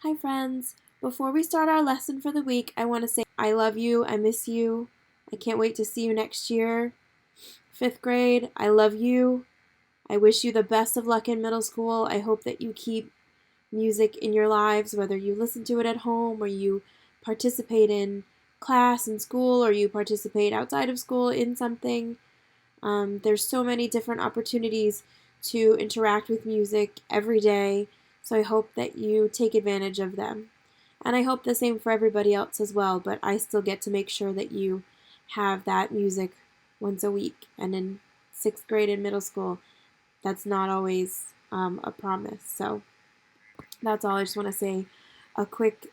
Hi friends! Before we start our lesson for the week, I want to say I love you, I miss you, I can't wait to see you next year. 5th grade, I love you. I wish you the best of luck in middle school. I hope that you keep music in your lives, whether you listen to it at home or you participate in class in school or you participate outside of school in something. There's so many different opportunities to interact with music every day, so I hope that you take advantage of them. And I hope the same for everybody else as well, but I still get to make sure that you have that music once a week. And in 6th grade and middle school, that's not always a promise. So that's all. I just want to say a quick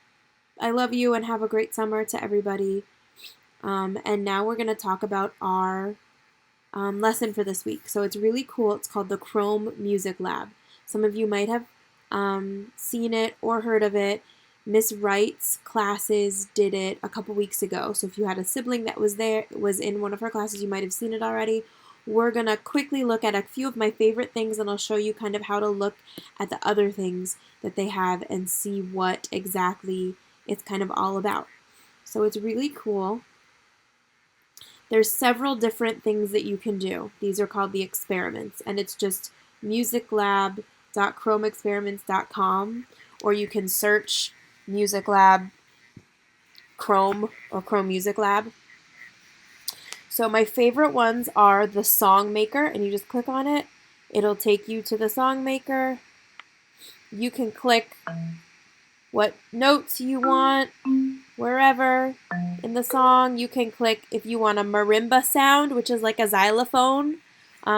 I love you and have a great summer to everybody. And now we're going to talk about our lesson for this week. So it's really cool. It's called the Chrome Music Lab. Some of you might have seen it or heard of it. Miss Wright's classes did it a couple weeks ago. So if you had a sibling that was in one of her classes, you might have seen it already. We're going to quickly look at a few of my favorite things, and I'll show you kind of how to look at the other things that they have and see what exactly it's kind of all about. So it's really cool. There's several different things that you can do. These are called the experiments, and it's just musiclab.chromeexperiments.com, or you can search Music Lab Chrome or Chrome Music Lab. So my favorite ones are the Song Maker, and you just click on it. It'll take you to the Song Maker. You can click what notes you want wherever in the song. You can click if you want a marimba sound, which is like a xylophone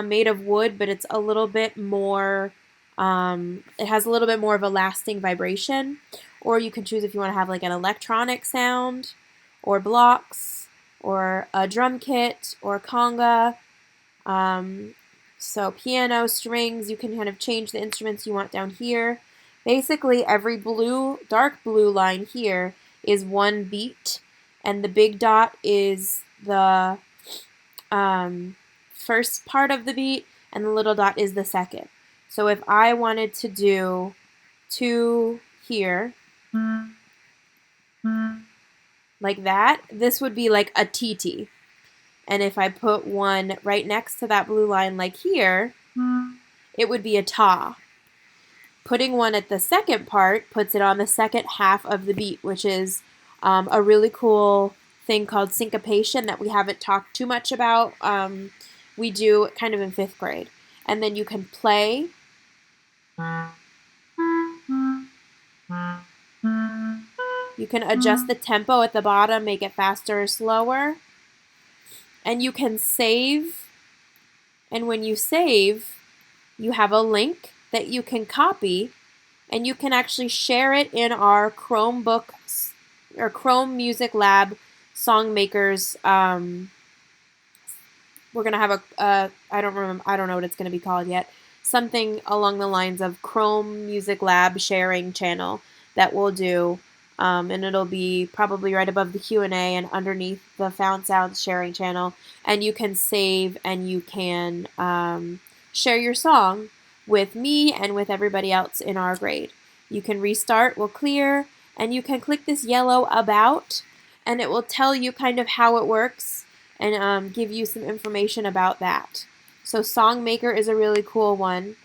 made of wood, but it's a little bit more, it has a little bit more of a lasting vibration. Or you can choose if you want to have like an electronic sound or blocks or a drum kit or conga. So piano, strings, you can kind of change the instruments you want down here. Basically, every dark blue line here is one beat, and the big dot is the first part of the beat, and the little dot is the second. So if I wanted to do 2 here, like that, this would be like a TT. And if I put one right next to that blue line like here, it would be a ta. Putting one at the second part puts it on the second half of the beat, which is a really cool thing called syncopation that we haven't talked too much about. We do kind of in 5th grade. And then you can play. You can adjust the tempo at the bottom, make it faster or slower. And you can save. And when you save, you have a link that you can copy, and you can actually share it in our Chromebook or Chrome Music Lab Songmakers. We're gonna have I don't know what it's gonna be called yet. Something along the lines of Chrome Music Lab sharing channel that we'll do, and it'll be probably right above the Q&A and underneath the Found Sounds sharing channel. And you can save and you can share your song with me and with everybody else in our grade. You can restart, will clear, and you can click this yellow about, and it will tell you kind of how it works and give you some information about that. So Song Maker is a really cool one.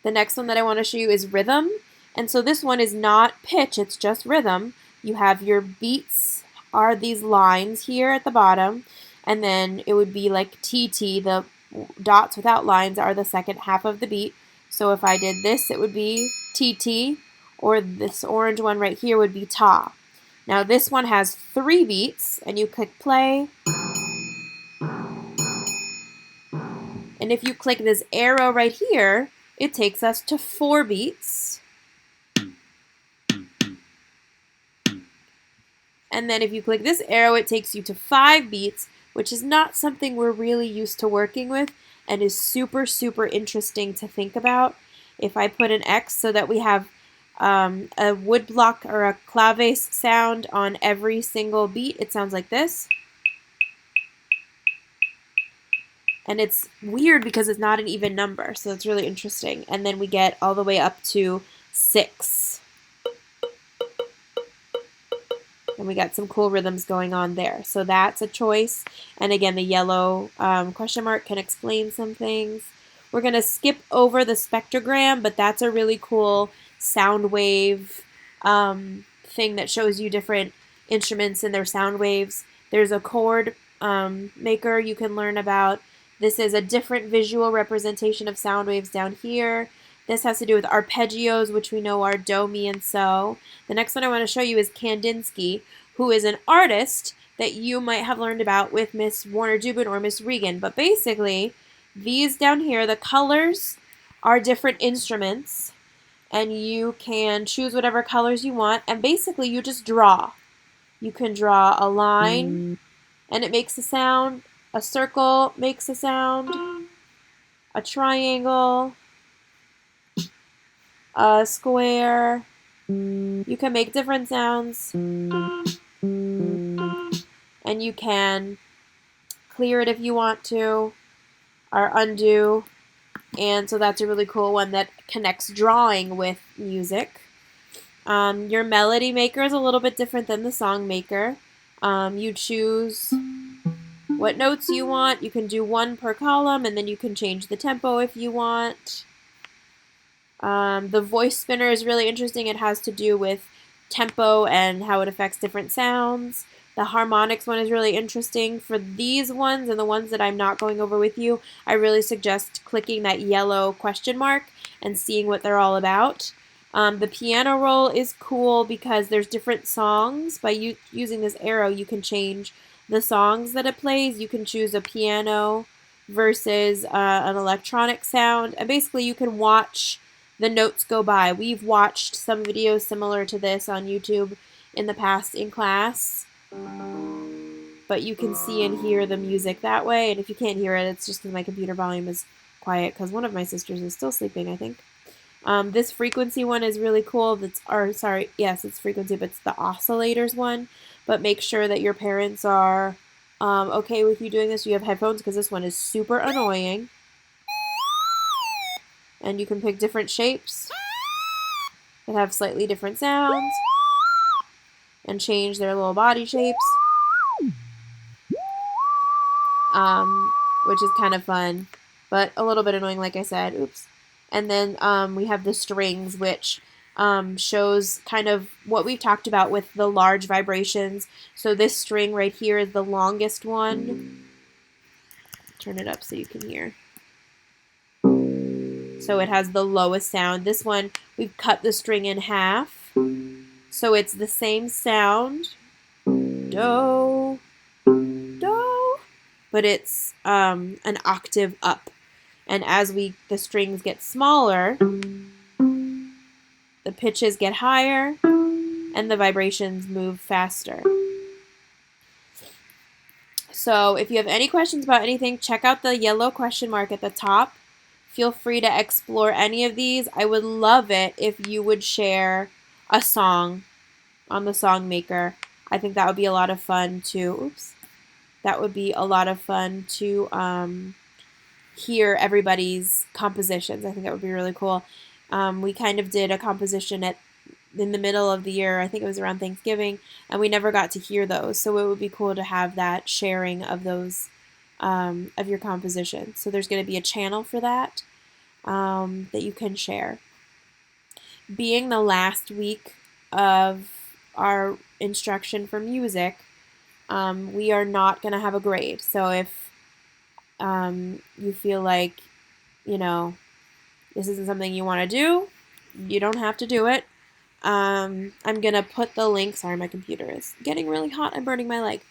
The next one that I want to show you is rhythm. And so this one is not pitch, it's just rhythm. You have your beats are these lines here at the bottom, and then it would be like TT, the dots without lines are the second half of the beat. So if I did this, it would be TT, or this orange one right here would be ta. Now this one has 3 beats, and you click play. And if you click this arrow right here, it takes us to 4 beats. And then if you click this arrow, it takes you to 5 beats, which is not something we're really used to working with and is super, super interesting to think about. If I put an X so that we have a wood block or a clave sound on every single beat, it sounds like this. And it's weird because it's not an even number, so it's really interesting. And then we get all the way up to 6. And we got some cool rhythms going on there. So that's a choice. And again, the yellow question mark can explain some things. We're going to skip over the spectrogram, but that's a really cool sound wave thing that shows you different instruments and their sound waves. There's a chord maker you can learn about. This is a different visual representation of sound waves down here. This has to do with arpeggios, which we know are do, mi, and so. The next one I want to show you is Kandinsky, who is an artist that you might have learned about with Miss Warner Dubin or Miss Regan. But basically, these down here, the colors are different instruments, and you can choose whatever colors you want, and basically you just draw. You can draw a line, and it makes a sound. A circle makes a sound. A triangle. A square. You can make different sounds. And you can clear it if you want to, or undo. And so that's a really cool one that connects drawing with music. Your melody maker is a little bit different than the song maker. You choose what notes you want. You can do one per column, and then you can change the tempo if you want. The voice spinner is really interesting. It has to do with tempo and how it affects different sounds. The harmonics one is really interesting. For these ones and the ones that I'm not going over with you, I really suggest clicking that yellow question mark and seeing what they're all about. The piano roll is cool because there's different songs. By using this arrow, you can change the songs that it plays. You can choose a piano versus an electronic sound. And basically, you can watch the notes go by. We've watched some videos similar to this on YouTube in the past in class. But you can see and hear the music that way. And if you can't hear it, it's just because my computer volume is quiet because one of my sisters is still sleeping, I think. This frequency one is really cool. It's frequency, but it's the oscillators one. But make sure that your parents are okay with you doing this. You have headphones because this one is super annoying. And you can pick different shapes that have slightly different sounds and change their little body shapes, which is kind of fun, but a little bit annoying, like I said. Oops. And then we have the strings, which shows kind of what we've talked about with the large vibrations. So this string right here is the longest one. Turn it up so you can hear. So it has the lowest sound. This one, we've cut the string in half. So it's the same sound. Do, do, but it's an octave up. And as the strings get smaller, the pitches get higher and the vibrations move faster. So if you have any questions about anything, check out the yellow question mark at the top. Feel free to explore any of these. I would love it if you would share a song on the Song Maker. I think that would be a lot of fun to, hear everybody's compositions. I think that would be really cool. We kind of did a composition in the middle of the year. I think it was around Thanksgiving, and we never got to hear those. So it would be cool to have that sharing of those, of your composition. So there's going to be a channel for that, that you can share. Being the last week of our instruction for music, we are not going to have a grade. So if you feel like, this isn't something you want to do, you don't have to do it. I'm going to put the link. Sorry, my computer is getting really hot. I'm burning my leg.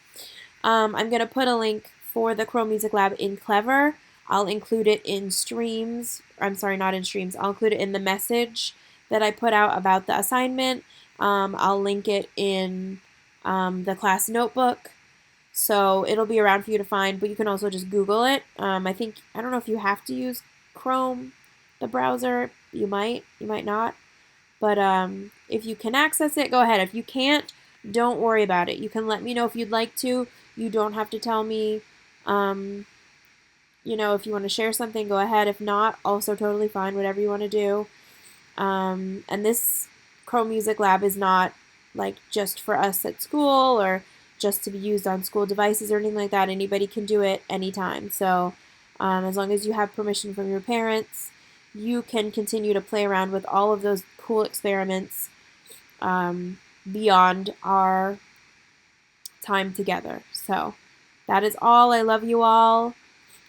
I'm going to put a link for the Chrome Music Lab in Clever. I'll include it in streams. I'm sorry, not in streams. I'll include it in the message that I put out about the assignment. I'll link it in the class notebook. So it'll be around for you to find, but you can also just Google it. I don't know if you have to use Chrome, the browser. You might not. But if you can access it, go ahead. If you can't, don't worry about it. You can let me know if you'd like to. You don't have to tell me. If you want to share something, go ahead. If not, also totally fine, whatever you want to do. And this Chrome Music Lab is not like just for us at school or just to be used on school devices or anything like that. Anybody can do it anytime. So as long as you have permission from your parents, you can continue to play around with all of those cool experiments beyond our time together. So that is all. I love you all.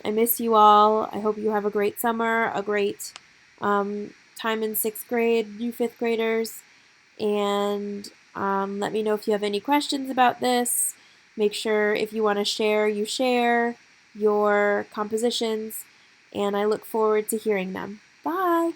I miss you all. I hope you have a great summer, a great time in 6th grade, you 5th graders. And let me know if you have any questions about this. Make sure if you want to share, you share your compositions. And I look forward to hearing them. Bye!